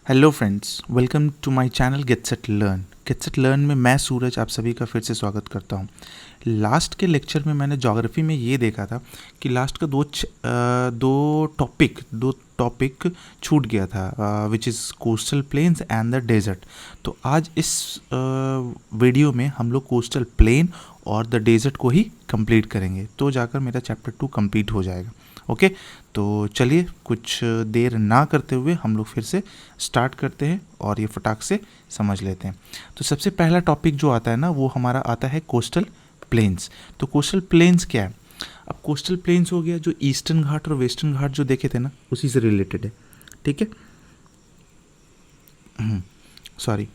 Hello friends, welcome to my channel get set learn. Get set learn में मैं सूरज आप सभी का फिर से स्वागत करता हूँ। लास्ट के लेक्चर में मैंने ज्योग्राफी में ये देखा था कि लास्ट का दो टॉपिक छूट गया था, which is coastal plains and the desert. तो आज इस वीडियो में हम लोग कोस्टल प्लेन और द डेजर्ट को ही कंप्लीट करेंगे, तो जाकर मेरा चैप्टर 2 कंप्लीट हो जाएगा। ओके, तो चलिए कुछ देर ना करते हुए हम लोग फिर से स्टार्ट करते हैं और ये फटाक से समझ लेते हैं। तो सबसे पहला टॉपिक जो आता है ना, वो हमारा आता है कोस्टल प्लेन्स। तो कोस्टल प्लेन्स क्या है? अब कोस्टल प्लेन्स हो गया जो ईस्टर्न घाट और वेस्टर्न घाट जो देखे थे ना, उसी से रिलेटेड है। ठीक है, सॉरी।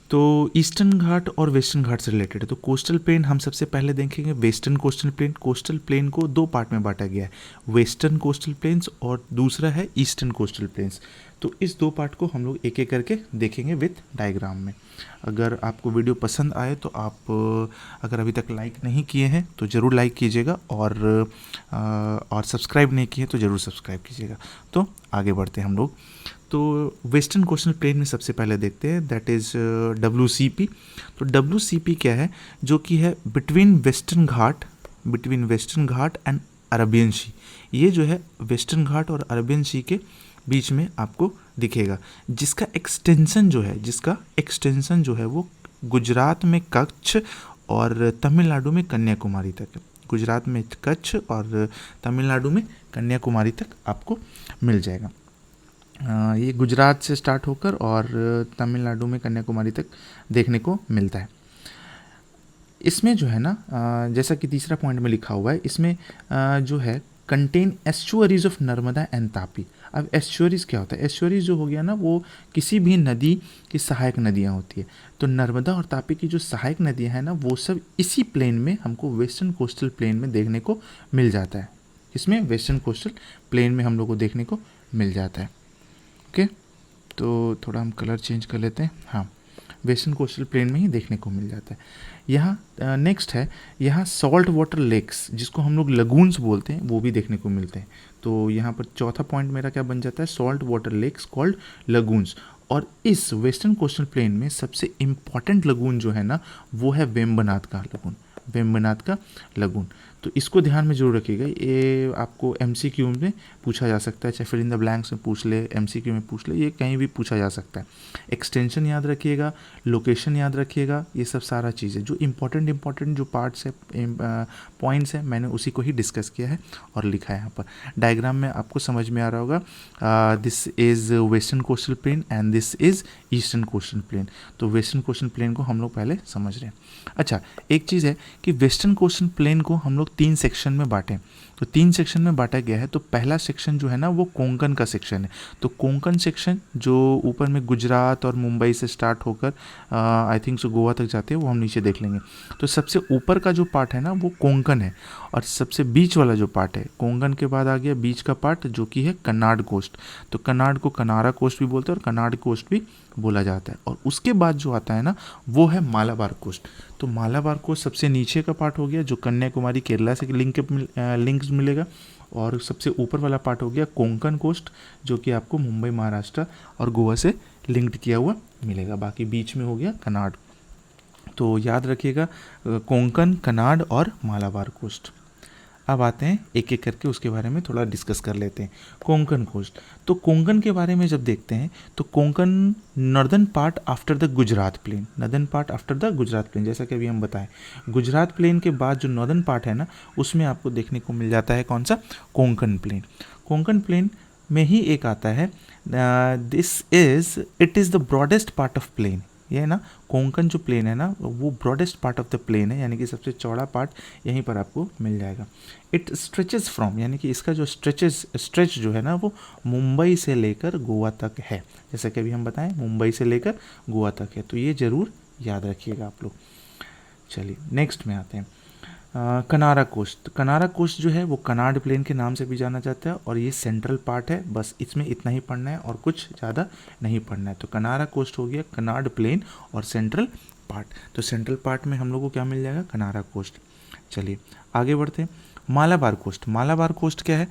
तो ईस्टर्न घाट और वेस्टर्न घाट से रिलेटेड है। तो कोस्टल प्लेन हम सबसे पहले देखेंगे western coastal plane. Coastal plain को दो पार्ट में बांटा गया है, वेस्टर्न कोस्टल प्लेन्स और दूसरा है ईस्टर्न कोस्टल प्लेन्स। तो इस दो पार्ट को हम लोग एक एक करके देखेंगे विथ डायग्राम में। अगर आपको वीडियो पसंद आए तो आप अगर अभी तक लाइक नहीं किए हैं तो ज़रूर लाइक कीजिएगा, और सब्सक्राइब नहीं किए तो ज़रूर सब्सक्राइब कीजिएगा। तो आगे बढ़ते हैं हम लोग। तो वेस्टर्न कोस्टल प्लेन में सबसे पहले देखते हैं, दैट इज़ WCP। तो WCP क्या है? जो कि है between western Ghat and Arabian sea. ये जो है वेस्टर्न घाट और अरबियन सी के बीच में आपको दिखेगा, जिसका एक्सटेंशन जो है वो गुजरात में कच्छ और तमिलनाडु में कन्याकुमारी तक है। गुजरात में कच्छ और तमिलनाडु में कन्याकुमारी तक आपको मिल जाएगा। ये गुजरात से स्टार्ट होकर और तमिलनाडु में कन्याकुमारी तक देखने को मिलता है। इसमें जो है ना, जैसा कि तीसरा पॉइंट में लिखा हुआ है, इसमें जो है contain estuaries of Narmada and Tapi. अब एस्चुअरीज क्या होता है? एस्चुअरीज जो हो गया ना, वो किसी भी नदी की सहायक नदियाँ होती है। तो नर्मदा और तापी की जो सहायक नदियाँ हैं ना, वो सब इसी प्लेन में हमको वेस्टर्न कोस्टल प्लेन में देखने को मिल जाता है। इसमें वेस्टर्न कोस्टल प्लेन में हम लोग को देखने को मिल जाता है। ओके, तो थोड़ा हम कलर चेंज कर लेते हैं। हाँ, वेस्टर्न कोस्टल प्लेन में ही देखने को मिल जाता है। यहाँ नेक्स्ट है, यहाँ सॉल्ट वाटर लेक्स, जिसको हम लोग लगून्स बोलते हैं, वो भी देखने को मिलते हैं। तो यहाँ पर चौथा पॉइंट मेरा क्या बन जाता है? Salt water lakes called lagoons. और इस वेस्टर्न कोस्टल प्लेन में सबसे इम्पॉर्टेंट लगून जो है ना, वो है वेम्बनाथ का लगून। तो इसको ध्यान में जरूर रखिएगा, ये आपको MCQ में पूछा जा सकता है, चाहे फिर इन द ब्लैंक्स में पूछ ले, MCQ में पूछ ले, ये कहीं भी पूछा जा सकता है। एक्सटेंशन याद रखिएगा, लोकेशन याद रखिएगा, ये सब सारा चीज़ है। जो इम्पोर्टेंट जो पार्ट्स है, पॉइंट्स हैं, मैंने उसी को ही डिस्कस किया है और लिखा है यहाँ पर। डायग्राम में आपको समझ में आ रहा होगा, this is western coastal plane and this is eastern coastal plane. तो वेस्टर्न कोस्टल प्लेन को हम लोग पहले समझ रहे हैं। अच्छा, एक चीज़ है कि वेस्टर्न कोस्टल प्लेन को हम लोग 3 सेक्शन में बांटें। तो 3 सेक्शन में बांटा गया है। तो पहला सेक्शन जो है ना, वो कोंकण का सेक्शन है। तो कोंकण सेक्शन जो ऊपर में गुजरात और मुंबई से स्टार्ट होकर आई थिंक सो गोवा तक जाते हैं, वो हम नीचे देख लेंगे। तो सबसे ऊपर का जो पार्ट है ना, वो कोंकण है। और सबसे बीच वाला जो पार्ट है, कोंकण के बाद आ गया बीच का पार्ट, जो कि है कन्नाड कोस्ट। तो कन्नाड को कनारा कोस्ट भी बोलते हैं और कन्नाड कोस्ट भी बोला जाता है। और उसके बाद जो आता है ना, वो है मालाबार कोस्ट। तो मालाबार कोस्ट सबसे नीचे का पार्ट हो गया, जो कन्याकुमारी केरला से लिंक्स मिलेगा। और सबसे ऊपर वाला पार्ट हो गया कोंकण कोस्ट, जो कि आपको मुंबई, महाराष्ट्र और गोवा से लिंक्ड किया हुआ मिलेगा। बाकी बीच में हो गया कनाड। तो याद रखिएगा, कोंकण, कनाड और मालाबार कोस्ट। अब आते हैं एक एक करके उसके बारे में थोड़ा डिस्कस कर लेते हैं। कोंकण कोस्ट। तो कोंकण के बारे में जब देखते हैं तो Konkan northern part after the Gujarat plain, जैसा कि अभी हम बताएं, गुजरात प्लेन के बाद जो नॉर्दर्न पार्ट है ना, उसमें आपको देखने को मिल जाता है कौन सा? कोंकण प्लेन। कोंकण प्लेन में ही एक आता है, it is the broadest part of plain. ये है ना, कोंकण जो प्लेन है ना, वो broadest part of the plain है, यानी कि सबसे चौड़ा पार्ट यहीं पर आपको मिल जाएगा। इट स्ट्रेचेस फ्रॉम, यानी कि इसका जो स्ट्रेच जो है ना, वो मुंबई से लेकर गोवा तक है। जैसा कि अभी हम बताएं, मुंबई से लेकर गोवा तक है। तो ये ज़रूर याद रखिएगा आप लोग। चलिए नेक्स्ट में आते हैं, कनारा कोस्ट जो है वो कनाड प्लेन के नाम से भी जाना जाता है, और ये सेंट्रल पार्ट है। बस इसमें इतना ही पढ़ना है और कुछ ज़्यादा नहीं पढ़ना है। तो कनारा कोस्ट हो गया कनाड प्लेन और सेंट्रल पार्ट। तो सेंट्रल पार्ट में हम लोग को क्या मिल जाएगा? कनारा कोस्ट। चलिए आगे बढ़ते हैं। मालाबार कोस्ट क्या है?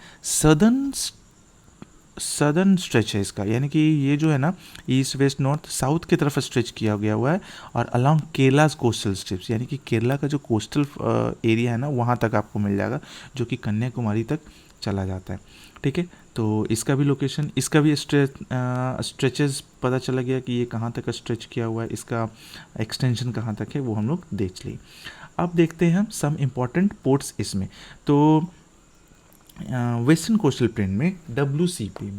सदर्न स्ट्रेच है इसका, यानी कि ये जो है ना ईस्ट वेस्ट नॉर्थ साउथ की तरफ स्ट्रेच किया गया हुआ है, और अलोंग केरलाज कोस्टल स्ट्रिप्स, यानी कि केरला का जो कोस्टल एरिया है ना वहाँ तक आपको मिल जाएगा, जो कि कन्याकुमारी तक चला जाता है। ठीक है, तो इसका भी लोकेशन, इसका भी स्ट्रेचेस पता चला गया कि ये कहाँ तक स्ट्रेच किया हुआ है, इसका एक्सटेंशन कहाँ तक है वो हम लोग देख लिए। अब देखते हैं हम सम इम्पॉर्टेंट पोर्ट्स इसमें। तो वेस्टर्न कोस्टल प्लेन में WCP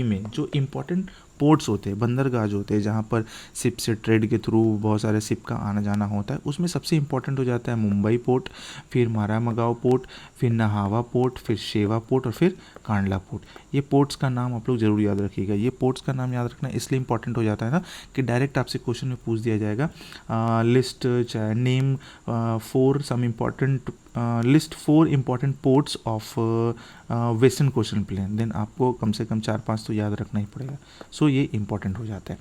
में जो इम्पोर्टेंट पोर्ट्स होते हैं, बंदरगाह जो होते हैं, जहाँ पर शिप से ट्रेड के थ्रू बहुत सारे शिप का आना जाना होता है, उसमें सबसे इम्पोर्टेंट हो जाता है मुंबई पोर्ट, फिर मारामगांव पोर्ट, फिर नाहावा पोर्ट, फिर शेवा पोर्ट, और फिर कांडला पोर्ट। ये पोर्ट्स का नाम आप लोग जरूर याद रखिएगा। ये पोर्ट्स का नाम याद रखना इसलिए इंपॉर्टेंट हो जाता है ना कि डायरेक्ट आपसे क्वेश्चन में पूछ दिया जाएगा लिस्ट चाहे name four some important list 4 important ports of western coastal plain, then आपको कम से कम 4-5 तो याद रखना ही पड़ेगा। सो ये इंपॉर्टेंट हो जाता है।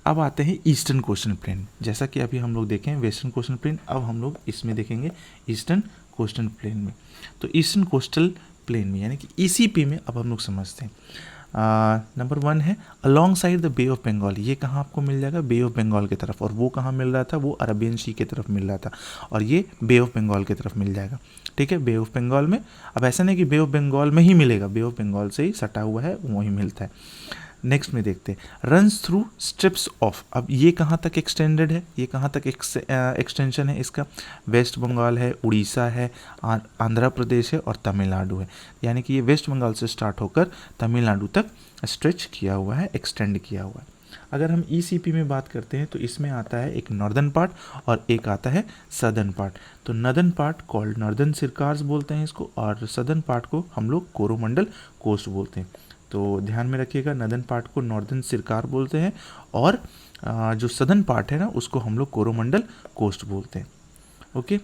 अब आते हैं ईस्टर्न कोस्टल प्लेन। जैसा कि अभी हम लोग देखें वेस्टर्न कोस्टल प्लेन, अब हम लोग इसमें देखेंगे ईस्टर्न कोस्टल प्लेन में। तो ईस्टर्न कोस्टल प्लेन में यानी कि ECP में अब हम लोग समझते हैं। नंबर 1 है alongside the bay of Bengal. ये कहाँ आपको मिल जाएगा? बे ऑफ बंगाल की तरफ। और वो कहाँ मिल रहा था? वो अरबियन सी की तरफ मिल रहा था, और ये बे ऑफ बंगाल की तरफ मिल जाएगा। ठीक है, बे ऑफ बंगाल में। अब ऐसा नहीं कि बे ऑफ बंगाल में ही मिलेगा, बे ऑफ बंगाल से ही सटा हुआ है, वहीं मिलता है। नेक्स्ट में देखते हैं रन्स थ्रू स्ट्रिप्स ऑफ। अब ये कहाँ तक एक्सटेंडेड है? ये कहाँ तक एक्सटेंशन है इसका? वेस्ट बंगाल है, उड़ीसा है, आंध्र प्रदेश है और तमिलनाडु है। यानी कि ये वेस्ट बंगाल से स्टार्ट होकर तमिलनाडु तक स्ट्रेच किया हुआ है, एक्सटेंड किया हुआ है। अगर हम ECP में बात करते हैं तो इसमें आता है एक नॉर्दर्न पार्ट और एक आता है सदर्न पार्ट। तो नॉर्दर्न पार्ट कॉल्ड नॉर्दर्न सिरकार्स बोलते हैं इसको, और सदर्न पार्ट को हम लोग कोरोमंडल कोस्ट बोलते हैं। तो ध्यान में रखिएगा, नॉर्दर्न पार्ट को नॉर्दर्न सिरकार बोलते हैं, और जो सदर्न पार्ट है ना उसको हम लोग कोरोमंडल कोस्ट बोलते हैं। ओके,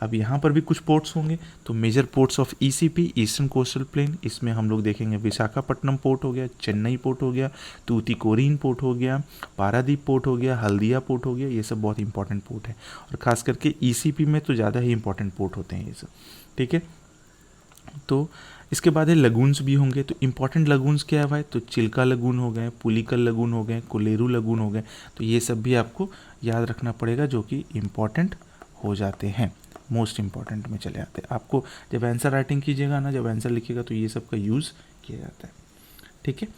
अब यहाँ पर भी कुछ पोर्ट्स होंगे। तो major ports of ECP eastern coastal plain, इसमें हम लोग देखेंगे विशाखापट्टनम पोर्ट हो गया, चेन्नई पोर्ट हो गया, तूतीकोरिन पोर्ट हो गया, पारादीप पोर्ट हो गया, हल्दिया पोर्ट हो गया। ये सब बहुत इंपॉर्टेंट पोर्ट है, और ख़ास करके ECP में तो ज़्यादा ही इंपॉर्टेंट पोर्ट होते हैं ये सब। ठीक है, तो इसके बाद है लगून्स भी होंगे। तो इंपॉर्टेंट लगून्स क्या है भाई? तो चिल्का लगून हो गए, पुलिकल लगून हो गए, कोलेरू लगून हो गए। तो ये सब भी आपको याद रखना पड़ेगा, जो कि इम्पॉर्टेंट हो जाते हैं, मोस्ट इम्पॉर्टेंट में चले आते हैं। आपको जब आंसर राइटिंग कीजिएगा ना, जब आंसर लिखिएगा तो ये सब का यूज़ किया जाता है। ठीक है,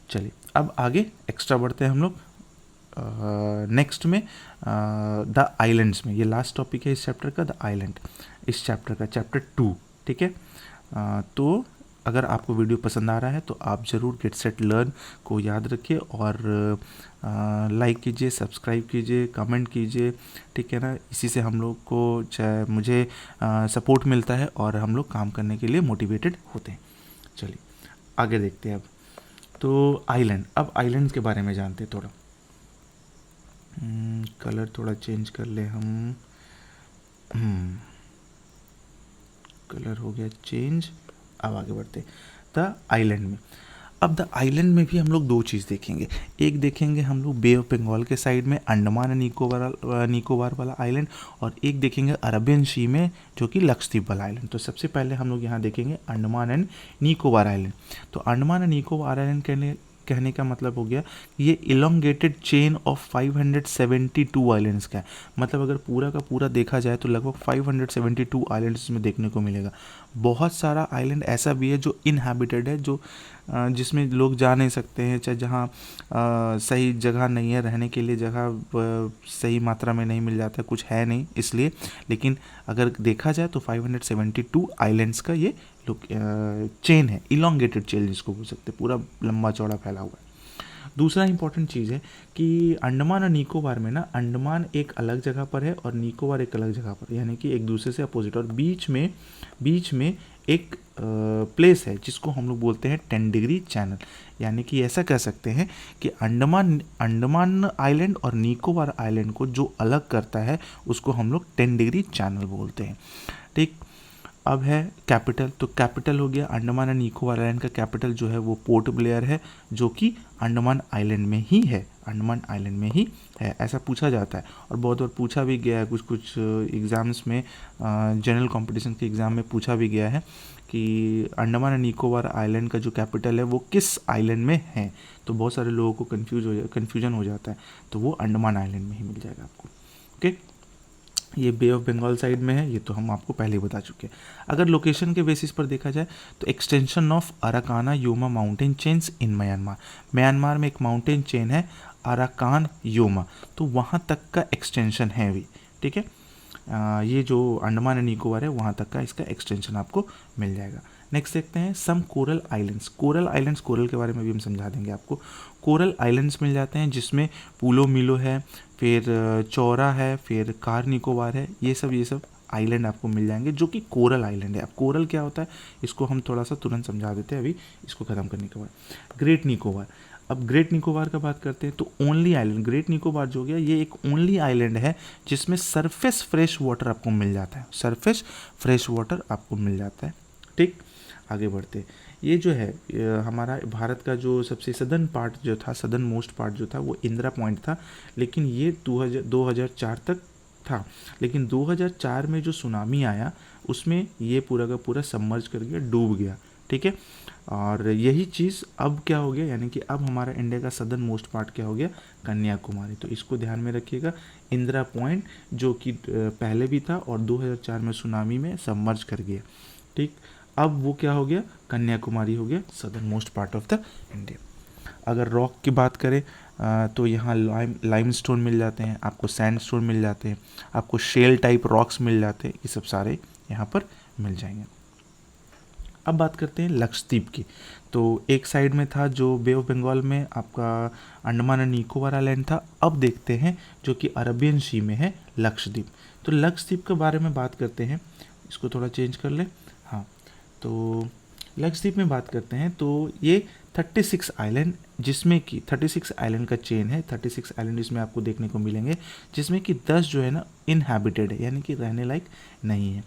चलिए अब आगे एक्स्ट्रा बढ़ते हैं हम लोग नेक्स्ट में द आइलैंड्स में। ये लास्ट टॉपिक है इस चैप्टर का, द आइलैंड, इस चैप्टर का चैप्टर 2। ठीक है, तो अगर आपको वीडियो पसंद आ रहा है तो आप ज़रूर गेट सेट लर्न को याद रखिए, और लाइक कीजिए, सब्सक्राइब कीजिए, कमेंट कीजिए। ठीक है ना, इसी से हम लोग को चाहे मुझे सपोर्ट मिलता है और हम लोग काम करने के लिए मोटिवेटेड होते हैं। चलिए आगे देखते हैं अब। तो आइलैंड, अब आइलैंड के बारे में जानते हैं थोड़ा। कलर थोड़ा चेंज कर ले हम। कलर हो गया चेंज। अब आगे बढ़ते द आइलैंड में। अब द आइलैंड में भी हम लोग दो चीज़ देखेंगे। एक देखेंगे हम लोग बे ऑफ बंगाल के साइड में अंडमान एंड निकोबार वाला आइलैंड, और एक देखेंगे अरबियन सी में जो कि लक्षद्वीप वाला आइलैंड। तो सबसे पहले हम लोग यहाँ देखेंगे अंडमान एंड निकोबार आइलैंड। तो अंडमान एंड निकोबार आइलैंड कहने का मतलब हो गया ये इलोंगेटेड चेन ऑफ 572 आइलैंड्स का है। मतलब अगर पूरा का पूरा देखा जाए तो लगभग 572 आइलैंड्स में देखने को मिलेगा। बहुत सारा आइलैंड ऐसा भी है जो इनहैबिटेड है, जो जिसमें लोग जा नहीं सकते हैं, चाहे जहाँ सही जगह नहीं है रहने के लिए, जगह सही मात्रा में नहीं मिल जाता, कुछ है नहीं इसलिए। लेकिन अगर देखा जाए तो 572 आइलैंड्स का ये चेन है, इलोंगेटेड चेन जिसको बोल सकते हैं, पूरा लंबा चौड़ा फैला हुआ है। दूसरा इंपॉर्टेंट चीज़ है कि अंडमान और निकोबार में ना, अंडमान एक अलग जगह पर है और निकोबार एक अलग जगह पर, यानी कि एक दूसरे से अपोजिट, और बीच में एक प्लेस है जिसको हम लोग बोलते हैं 10 डिग्री चैनल। यानी कि ऐसा कह सकते हैं कि अंडमान आइलैंड और निकोबार आइलैंड को जो अलग करता है उसको हम लोग 10 डिग्री चैनल बोलते हैं। ठीक, अब है कैपिटल। तो कैपिटल हो गया अंडमान एंड निकोबार आइलैंड का कैपिटल जो है वो पोर्ट ब्लेयर है, जो कि अंडमान आइलैंड में ही है, अंडमान आइलैंड में ही है, ऐसा पूछा जाता है। और बहुत बार पूछा भी गया है, कुछ एग्ज़ाम्स में, जनरल कंपटीशन के एग्ज़ाम में पूछा भी गया है कि अंडमान एंड निकोबार आइलैंड का जो कैपिटल है वो किस आइलैंड में है, तो बहुत सारे लोगों को कन्फ्यूजन हो जाता है, तो वो अंडमान आइलैंड में ही मिल जाएगा आपको। ओके, ये बे ऑफ बंगाल साइड में है, ये तो हम आपको पहले ही बता चुके हैं। अगर लोकेशन के बेसिस पर देखा जाए तो extension of Arakan Yoma mountain chains in Myanmar, Myanmar में एक माउंटेन चेन है अराकान योमा, तो वहाँ तक का एक्सटेंशन है भी, ठीक है। ये जो अंडमान एंड निकोबार है वहाँ तक का इसका एक्सटेंशन आपको मिल जाएगा। नेक्स्ट देखते हैं some coral islands. Coral islands, coral के बारे में भी हम समझा देंगे आपको। कोरल आइलैंड्स मिल जाते हैं जिसमें पूलो मिलो है, फिर चौरा है, फिर कार निकोबार है, ये सब आइलैंड आपको मिल जाएंगे जो कि कोरल आइलैंड है। अब कोरल क्या होता है इसको हम थोड़ा सा तुरंत समझा देते हैं अभी इसको ख़त्म करने के बाद। ग्रेट निकोबार, अब ग्रेट निकोबार का बात करते हैं तो ओनली आइलैंड, ग्रेट निकोबार जो हो गया ये एक ओनली आइलैंड है जिसमें सरफेस फ्रेश वाटर आपको मिल जाता है, सरफेस फ्रेश वाटर आपको मिल जाता है, ठीक। आगे बढ़ते, ये जो है हमारा भारत का जो सबसे सदर्न पार्ट जो था, सदर्न मोस्ट पार्ट जो था वो इंदिरा पॉइंट था, लेकिन ये 2004 तक था, लेकिन 2004 में जो सुनामी आया उसमें ये पूरा का पूरा सबमर्ज कर गया, डूब गया, ठीक है। और यही चीज़ अब क्या हो गया, यानी कि अब हमारा इंडिया का सदर्न मोस्ट पार्ट क्या हो गया, कन्याकुमारी। तो इसको ध्यान में रखिएगा, इंदिरा पॉइंट जो कि पहले भी था और 2004 में सुनामी में सबमर्ज कर गया, ठीक। अब वो क्या हो गया, कन्याकुमारी हो गया southern most part of the India. अगर रॉक की बात करें तो यहाँ लाइमस्टोन मिल जाते हैं आपको, सैंडस्टोन मिल जाते हैं आपको, शेल टाइप रॉक्स मिल जाते हैं, ये सब सारे यहाँ पर मिल जाएंगे। अब बात करते हैं लक्षद्वीप की। तो एक साइड में था जो बे ऑफ बंगाल में आपका अंडमान एंड निकोबार आइलैंड था, अब देखते हैं जो कि अरबियन सी में है लक्षद्वीप। तो लक्षद्वीप के बारे में बात करते हैं, इसको थोड़ा चेंज कर ले, हाँ। तो लक्षद्वीप में बात करते हैं तो ये 36 आइलैंड, जिसमें कि 36 आइलैंड का चेन है, 36 आइलैंड इसमें आपको देखने को मिलेंगे, जिसमें कि 10 जो है ना इनहैबिटेड है, यानी कि रहने लायक नहीं है।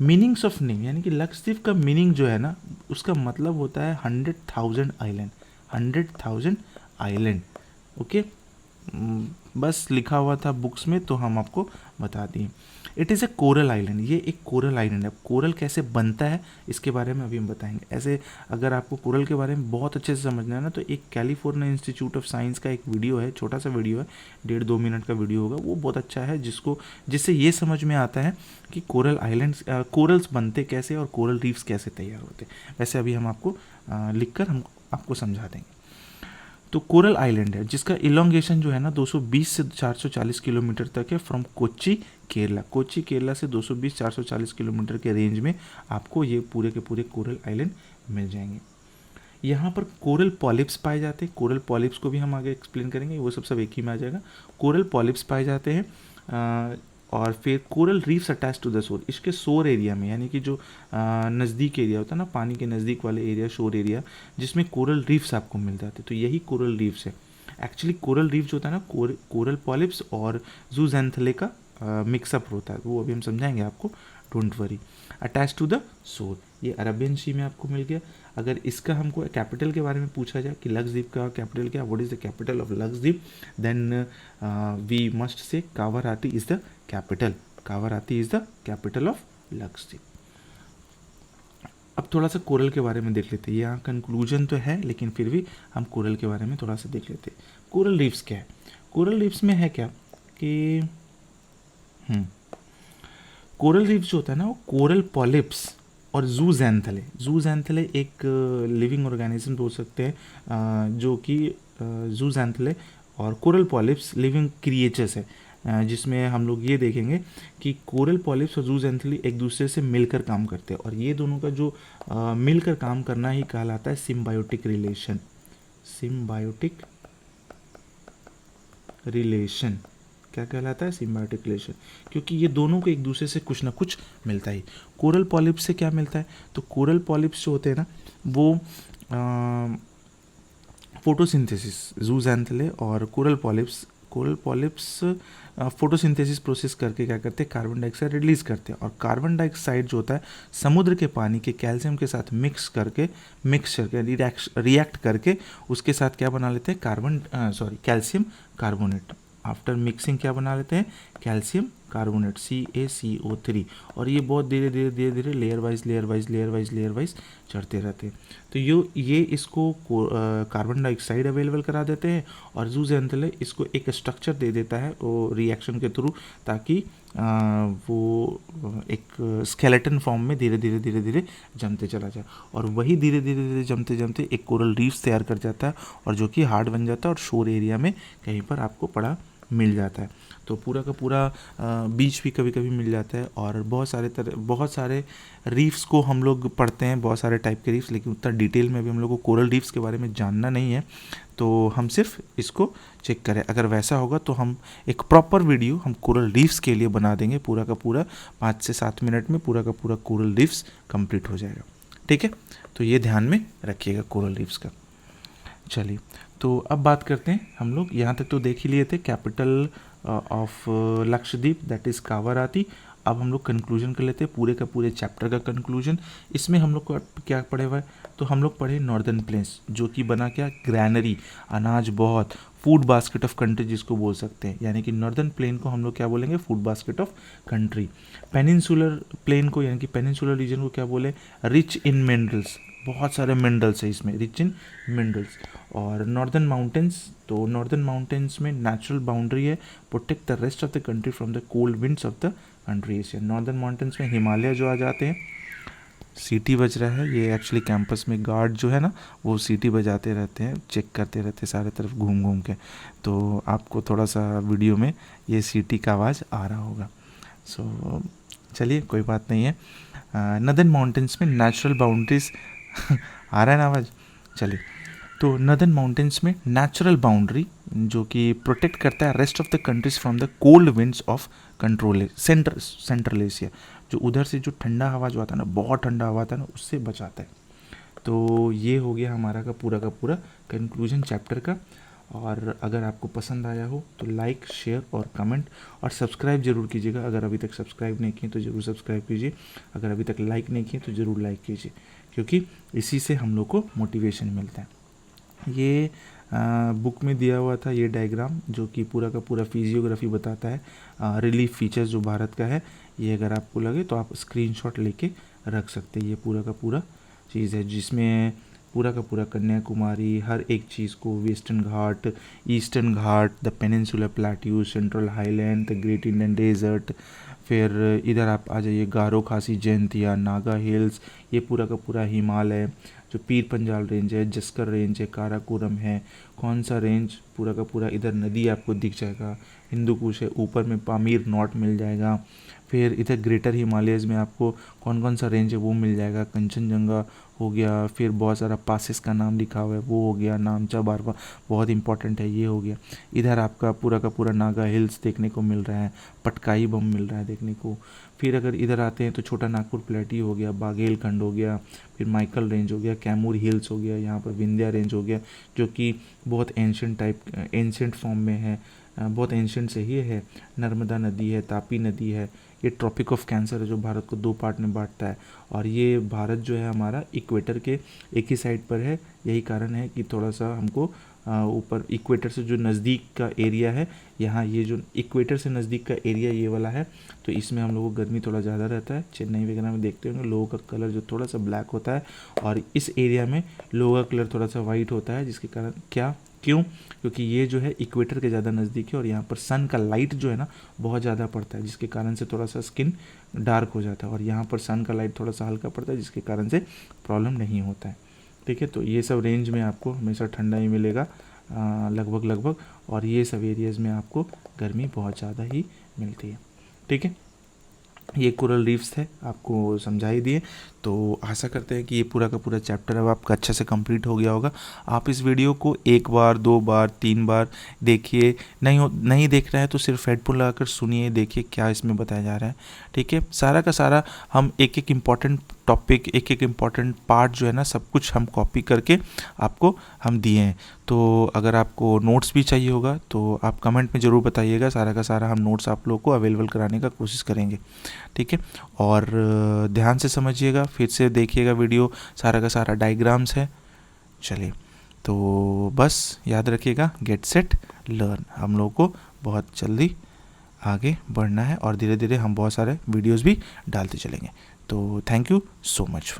मीनिंग्स ऑफ नेम, यानी कि लक्षद्वीप का मीनिंग जो है ना उसका मतलब होता है 100,000 आइलैंड, 100,000 आइलैंड, ओके। बस लिखा हुआ था बुक्स में तो हम आपको बता दिए। It is a coral island, ये एक कोरल आइलैंड है। कोरल कैसे बनता है इसके बारे में अभी हम बताएंगे। ऐसे अगर आपको कोरल के बारे में बहुत अच्छे से समझना है ना तो एक कैलिफोर्निया इंस्टीट्यूट ऑफ साइंस का एक वीडियो है, छोटा सा वीडियो है, 1.5-2 मिनट का वीडियो होगा, वो बहुत अच्छा है, जिससे ये समझ में आता है कि कोरल आइलैंड्स, कोरल्स बनते कैसे और कोरल रीफ्स कैसे तैयार होते। वैसे अभी हम आपको लिख कर हम आपको समझा देंगे। तो कोरल आइलैंड है जिसका इलोंगेशन जो है ना 220 से 440 किलोमीटर तक है फ्रॉम कोच्चि केरला। कोच्चि केरला से 220-440 किलोमीटर के रेंज में आपको ये पूरे के पूरे कोरल आइलैंड मिल जाएंगे। यहाँ पर कोरल पॉलिप्स पाए जाते हैं, कोरल पॉलिप्स को भी हम आगे एक्सप्लेन करेंगे, वो सब एक ही में आ जाएगा। कोरल पॉलिप्स पाए जाते हैं और फिर coral reefs attach to the shore, इसके शोर एरिया में, यानी कि जो नज़दीक एरिया होता है ना, पानी के नज़दीक वाले एरिया, शोर एरिया, जिसमें कोरल रीफ्स आपको मिल जाते हैं, तो यही कोरल रीफ्स है। एक्चुअली कोरल रीफ जो होता है ना कोरल पॉलिप्स और जूज़ैंथले का मिक्सअप होता है, वो अभी हम समझाएंगे आपको, don't worry. Attach to the shore, ये अरबियन सी में आपको मिल गया। अगर इसका हमको कैपिटल के बारे में पूछा जाए कि लक्षद्वीप का कैपिटल क्या, what is the capital of Lakshadweep, then we must say Kavaratti is the capital, Kavaratti is the capital of Lakshadweep. अब थोड़ा सा कोरल के बारे में देख लेते हैं, यहाँ कंक्लूजन तो है लेकिन फिर भी हम कोरल के बारे में थोड़ा सा देख लेते हैं। कोरल रीफ्स क्या है, कोरल रीफ्स में है क्या कि कोरल रीफ्स जो होता है ना वो कोरल पॉलिप्स और जूज़ैंथले एक लिविंग ऑर्गेनिज्म बोल सकते हैं, जो कि जूज़ैंथले और कोरल पॉलिप्स लिविंग क्रिएचर्स है, जिसमें हम लोग ये देखेंगे कि कोरल पॉलिप्स और जूज़ैंथले एक दूसरे से मिलकर काम करते हैं, और ये दोनों का जो मिलकर काम करना ही कहलाता है सिम्बायोटिक रिलेशन। सिम्बायोटिक रिलेशन क्या कहलाता है, सिम्बायोटिक रिलेशन, क्योंकि ये दोनों को एक दूसरे से कुछ ना कुछ मिलता ही। कोरल पॉलिप्स से क्या मिलता है, तो कोरल पॉलिप्स जो होते हैं ना वो फोटोसिंथेसिस, जूज़ैंथले और कोरल पॉलिप्स फोटोसिंथेसिस प्रोसेस करके क्या करते हैं, कार्बन डाइऑक्साइड रिलीज करते हैं, और कार्बन डाइऑक्साइड जो होता है समुद्र के पानी के कैल्शियम के साथ मिक्सचर रिएक्ट करके उसके साथ क्या बना लेते हैं, कैल्शियम कार्बोनेट। आफ्टर मिक्सिंग क्या बना लेते हैं, कैल्शियम कार्बोनेट CaCO3, और ये बहुत धीरे धीरे धीरे धीरे लेयर वाइज चढ़ते रहते हैं। तो ये इसको कार्बन डाइऑक्साइड अवेलेबल करा देते हैं, और जूस एंथले इसको एक स्ट्रक्चर दे देता है वो रिएक्शन के थ्रू, ताकि वो एक स्केलेटन फॉर्म में धीरे धीरे जमते चला जाए, और वही धीरे धीरे जमते एक कोरल रीफ्स तैयार कर जाता है, और जो कि हार्ड बन जाता है और शोर एरिया में कहीं पर आपको पड़ा मिल जाता है। तो पूरा का पूरा बीच भी कभी कभी मिल जाता है, और बहुत सारे रीफ्स को हम लोग पढ़ते हैं, बहुत सारे टाइप के रीफ्स, लेकिन उतना डिटेल में भी हम लोग को कोरल रीफ्स के बारे में जानना नहीं है, तो हम सिर्फ इसको चेक करें। अगर वैसा होगा तो हम एक प्रॉपर वीडियो हम कोरल रीफ्स के लिए बना देंगे, पूरा का पूरा 5 से 7 मिनट में पूरा का पूरा कोरल रीफ्स कंप्लीट हो जाएगा। ठीक है, तो ये ध्यान में रखिएगा कोरल रीफ्स का। चलिए, तो अब बात करते हैं हम लोग, यहाँ तक तो देख ही लिए थे capital of Lakshadweep, that is Kavaratti. अब हम लोग कंक्लूजन कर लेते हैं, पूरे का पूरे चैप्टर का कंक्लूजन। इसमें हम लोग को क्या पढ़े हुआ है, तो हम लोग पढ़े नॉर्दर्न प्लेन्स, जो कि बना क्या, ग्रैनरी, अनाज बहुत, फूड बास्केट ऑफ कंट्री जिसको बोल सकते हैं, यानी कि नॉर्दर्न प्लेन को हम लोग क्या बोलेंगे, food basket of country. Peninsular plain को, यानी कि पेनिनसुलर रीजन को क्या बोले, रिच इन मिनरल्स, बहुत सारे मिनरल्स है इसमें, रिच इन मिनरल्स। और नॉर्दर्न माउंटेन्स, तो नॉर्दर्न माउंटेन्स में नेचुरल बाउंड्री है, protect the rest of the country from the cold winds of the countries. Northern mountains में हिमालय जो आ जाते हैं, सीटी बज रहा है, ये एक्चुअली कैंपस में गार्ड जो है ना वो सीटी बजाते रहते हैं, चेक करते रहते हैं सारे तरफ घूम घूम के, तो आपको थोड़ा सा वीडियो में ये सीटी का आवाज़ आ रहा होगा। सो चलिए, कोई बात नहीं है। नॉर्दर्न माउंटेन्स में नेचुरल बाउंड्रीज आ रहा है ना आवाज़, चलिए। तो नॉर्दर्न माउंटेन्स में नेचुरल बाउंड्री जो कि प्रोटेक्ट करता है rest of the countries from the cold winds of central Asia, जो उधर से जो ठंडा हवा जो आता है ना, बहुत ठंडा हवा आता है ना, उससे बचाता है। तो ये हो गया हमारा का पूरा कंक्लूजन चैप्टर का। और अगर आपको पसंद आया हो तो लाइक, शेयर और कमेंट, और सब्सक्राइब जरूर कीजिएगा। अगर अभी तक सब्सक्राइब नहीं किए तो ज़रूर सब्सक्राइब कीजिए, अगर अभी तक लाइक नहीं किए तो ज़रूर लाइक कीजिए, क्योंकि इसी से हम लोग को मोटिवेशन मिलता है। ये बुक में दिया हुआ था ये डायग्राम, जो कि पूरा का पूरा फिजियोग्राफी बताता है, रिलीफ फीचर्स जो भारत का है। ये अगर आपको लगे तो आप स्क्रीनशॉट लेके रख सकते हैं। ये पूरा का पूरा चीज़ है, जिसमें पूरा का पूरा कन्याकुमारी, हर एक चीज़ को, western Ghat, eastern Ghat, the peninsular plateau, central highland, the great Indian desert, फिर इधर आप आ जाइए गारो खासी जयंतिया, नागा हिल्स, ये पूरा का पूरा हिमालय, जो पीर पंजाल रेंज है, जस्कर रेंज है, काराकोरम है, कौन सा रेंज, पूरा का पूरा इधर नदी आपको दिख जाएगा, हिंदू कुश है, ऊपर में पामीर नॉट मिल जाएगा, फिर इधर ग्रेटर हिमालयज़ में आपको कौन कौन सा रेंज है वो मिल जाएगा, कंचनजंगा हो गया, फिर बहुत सारा पासेस का नाम लिखा हुआ है वो हो गया, नामचा बारवा बहुत इंपॉर्टेंट है ये हो गया। इधर आपका पूरा का पूरा नागा हिल्स देखने को मिल रहा है, पटकाई बम मिल रहा है देखने को। फिर अगर इधर आते हैं तो छोटा नागपुर प्लेटी हो गया, बाघेल खंड हो गया, फिर माइकल रेंज हो गया, कैमूर हिल्स हो गया, यहाँ पर विंध्या रेंज हो गया, जो कि बहुत एंशेंट फॉर्म में है, बहुत एंशेंट से ही है। नर्मदा नदी है, तापी नदी है, ये ट्रॉपिक ऑफ कैंसर है जो भारत को 2 पार्ट में बांटता है, और ये भारत जो है हमारा इक्वेटर के एक ही साइड पर है। यही कारण है कि थोड़ा सा हमको ऊपर इक्वेटर से जो नज़दीक का एरिया है, यहाँ ये जो इक्वेटर से नज़दीक का एरिया ये वाला है, तो इसमें हम लोगों को गर्मी थोड़ा ज़्यादा रहता है। चेन्नई वगैरह में देखते होंगे लोगों का कलर जो थोड़ा सा ब्लैक होता है, और इस एरिया में लोगों का कलर थोड़ा सा वाइट होता है, जिसके कारण क्यों, क्योंकि ये जो है इक्वेटर के ज़्यादा नज़दीक है, और यहाँ पर सन का लाइट जो है ना बहुत ज़्यादा पड़ता है, जिसके कारण से थोड़ा सा स्किन डार्क हो जाता है, और यहाँ पर सन का लाइट थोड़ा सा हल्का पड़ता है, जिसके कारण से प्रॉब्लम नहीं होता है। ठीक है, तो ये सब रेंज में आपको हमेशा ठंडा ही मिलेगा लगभग, और ये सब एरियाज़ में आपको गर्मी बहुत ज़्यादा ही मिलती है। ठीक है, ये कोरल रीफ्स थे, आपको समझा ही दिए। तो आशा करते हैं कि ये पूरा का पूरा चैप्टर अब आपका अच्छे से कंप्लीट हो गया होगा। आप इस वीडियो को 1 बार 2 बार 3 बार देखिए, नहीं देख रहे हैं तो सिर्फ हेडफोन लगाकर सुनिए, देखिए क्या इसमें बताया जा रहा है। ठीक है, सारा का सारा हम एक इम्पॉर्टेंट टॉपिक, एक इम्पॉर्टेंट पार्ट जो है ना, सब कुछ हम कॉपी करके आपको हम दिए हैं। तो अगर आपको नोट्स भी चाहिए होगा तो आप कमेंट में ज़रूर बताइएगा, सारा का सारा हम नोट्स आप लोगों को अवेलेबल कराने का कोशिश करेंगे। ठीक है, और ध्यान से समझिएगा, फिर से देखिएगा वीडियो, सारा का सारा डायग्राम्स है। चलिए, तो बस याद रखिएगा, गेट सेट लर्न, हम लोगों को बहुत जल्दी आगे बढ़ना है और धीरे धीरे हम बहुत सारे वीडियोस भी डालते चलेंगे। तो थैंक यू सो मच।